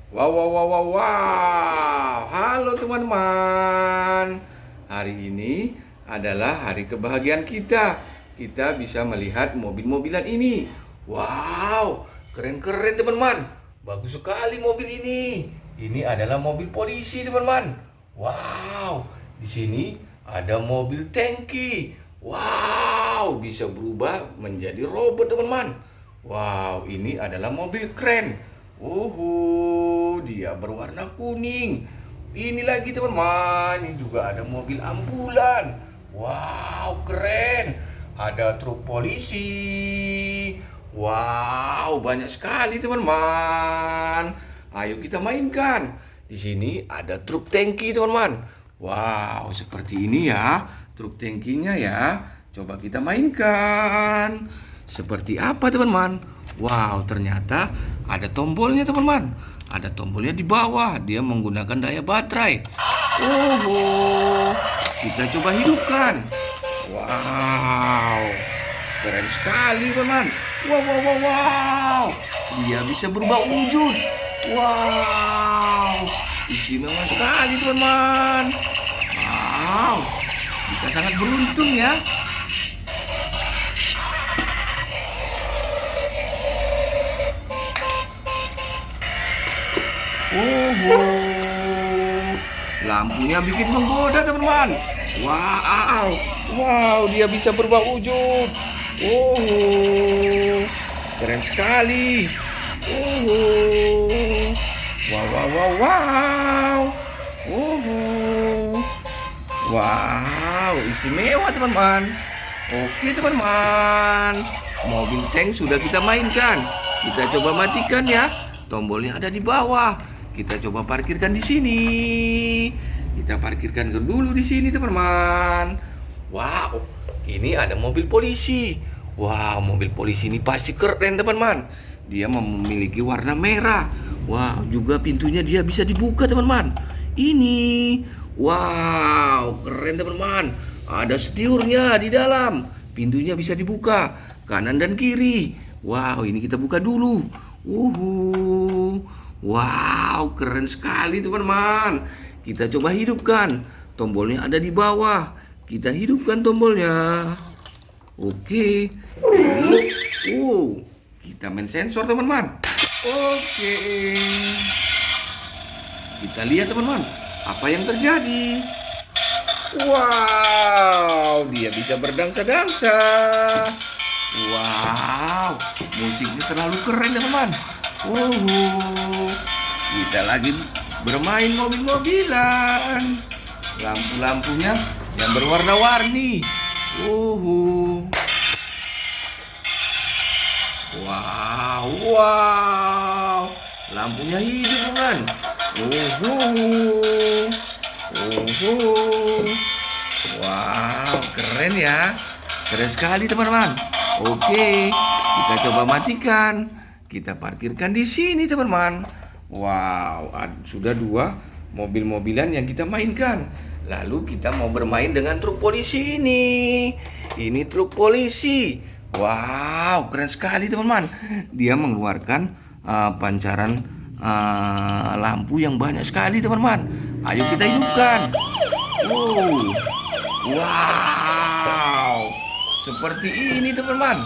Wow, wow, wow, wow, wow. Halo teman-teman. Hari ini adalah hari kebahagiaan kita. Kita bisa melihat mobil-mobilan ini. Wow, keren-keren teman-teman. Bagus sekali mobil ini. Ini adalah mobil polisi teman-teman. Wow, di sini ada mobil tangki. Wow, bisa berubah menjadi robot teman-teman. Wow, ini adalah mobil keren. Dia berwarna kuning. Ini lagi teman-teman, ini juga ada mobil ambulan. Wow, keren. Ada truk polisi. Wow, banyak sekali teman-teman. Ayo kita mainkan. Di sini ada truk tangki teman-teman. Wow, seperti ini ya, truk tangkinya ya. Coba kita mainkan. Seperti apa teman-teman? Wow, ternyata ada tombolnya teman-teman. Ada tombolnya di bawah. Dia menggunakan daya baterai. Kita coba hidupkan. Wow, keren sekali teman-teman. Wow, wow, wow, wow. Dia bisa berubah wujud. Wow, istimewa sekali teman-teman. Wow, kita sangat beruntung ya. Lampunya bikin menggoda teman-teman. Wow, wow, dia bisa berubah wujud. Keren sekali. Wow, wow, wow, wow. Wow, istimewa teman-teman. Oke teman-teman, mobil tank sudah kita mainkan. Kita coba matikan ya. Tombolnya ada di bawah. Kita coba parkirkan di sini. Kita parkirkan dulu di sini, teman-teman. Wow, ini ada mobil polisi. Wow, mobil polisi ini pasti keren, teman-teman. Dia memiliki warna merah. Wow, juga pintunya dia bisa dibuka, teman-teman. Ini, wow, keren, teman-teman. Ada setiurnya di dalam. Pintunya bisa dibuka kanan dan kiri. Wow, ini kita buka dulu. Wow, keren sekali teman-teman. Kita coba hidupkan. Tombolnya ada di bawah. Kita hidupkan tombolnya. Oke. Ini, kita main sensor teman-teman. Oke. Kita lihat teman-teman, apa yang terjadi. Wow, dia bisa berdangsa-dangsa. Wow, musiknya terlalu keren teman-teman. Kita lagi bermain mobil-mobilan. Lampu-lampunya yang berwarna-warni. Wow, wow. Lampunya hijau teman. Wow, keren ya. Keren sekali teman-teman. Oke, kita coba matikan. Kita parkirkan di sini teman-teman. Wow, sudah 2 mobil-mobilan yang kita mainkan. Lalu kita mau bermain dengan truk polisi ini. Ini truk polisi. Wow, keren sekali teman-teman. Dia mengeluarkan pancaran lampu yang banyak sekali teman-teman. Ayo kita hidupkan. Wow, seperti ini teman-teman.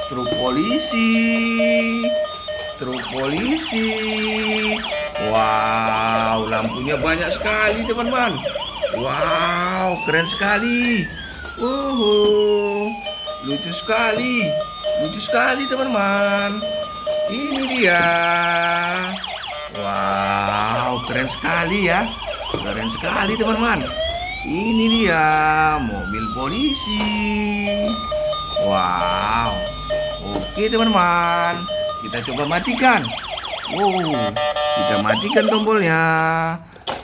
Truk polisi. Truk polisi. Wow, lampunya banyak sekali teman-teman. Wow, keren sekali. Lucu sekali. Lucu sekali teman-teman. Ini dia. Wow, keren sekali ya. Keren sekali teman-teman. Ini dia mobil polisi. Wow. Oke teman-teman, kita coba matikan. Kita matikan tombolnya.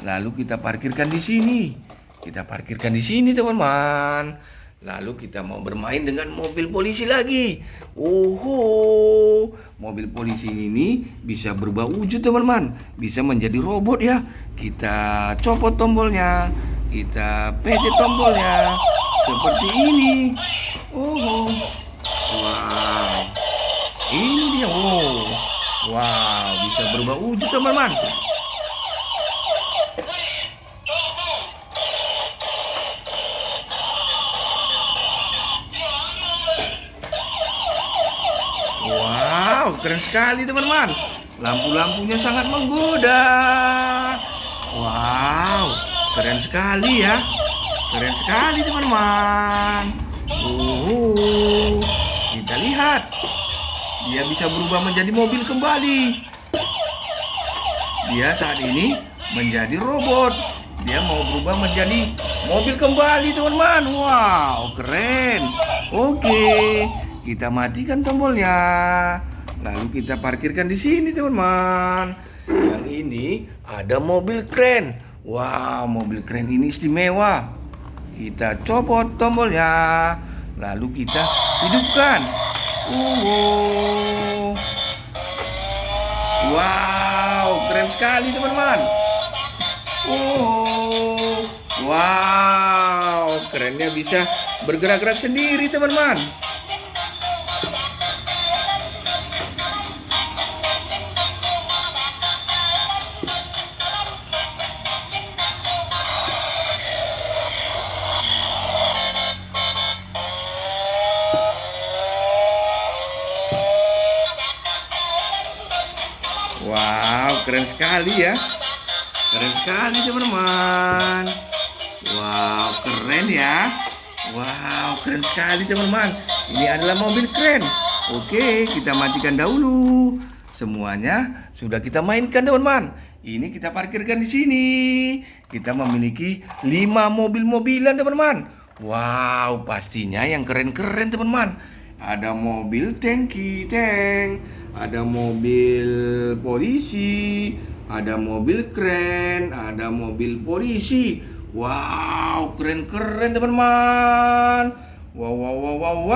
Lalu kita parkirkan di sini. Kita parkirkan di sini teman-teman. Lalu kita mau bermain dengan mobil polisi lagi. Mobil polisi ini bisa berubah wujud teman-teman. Bisa menjadi robot ya. Kita copot tombolnya. Kita pencet tombolnya. Seperti ini. Wow. Ini dia. Wow, bisa berubah wujud teman-teman. Wow, keren sekali teman-teman. Lampu-lampunya sangat menggoda. Wow, keren sekali ya. Keren sekali teman-teman. Kita lihat. Dia bisa berubah menjadi mobil kembali. Dia saat ini menjadi robot. Dia mau berubah menjadi mobil kembali teman-teman. Wow, keren. Oke, kita matikan tombolnya. Lalu kita parkirkan di sini teman-teman. Yang ini ada mobil keren. Wow, mobil keren ini istimewa. Kita copot tombolnya. Lalu kita hidupkan. Wow, keren sekali teman-teman. Wow, kerennya bisa bergerak-gerak sendiri teman-teman. Wow, keren sekali ya. Keren sekali teman-teman. Wow, keren ya. Wow, keren sekali teman-teman. Ini adalah mobil keren. Oke, kita matikan dahulu. Semuanya sudah kita mainkan teman-teman. Ini kita parkirkan di sini. Kita memiliki 5 mobil-mobilan teman-teman. Wow, pastinya yang keren-keren teman-teman. Ada mobil tanki, ada mobil polisi, ada mobil keren, ada mobil polisi. Wow, keren-keren teman-teman. Wow.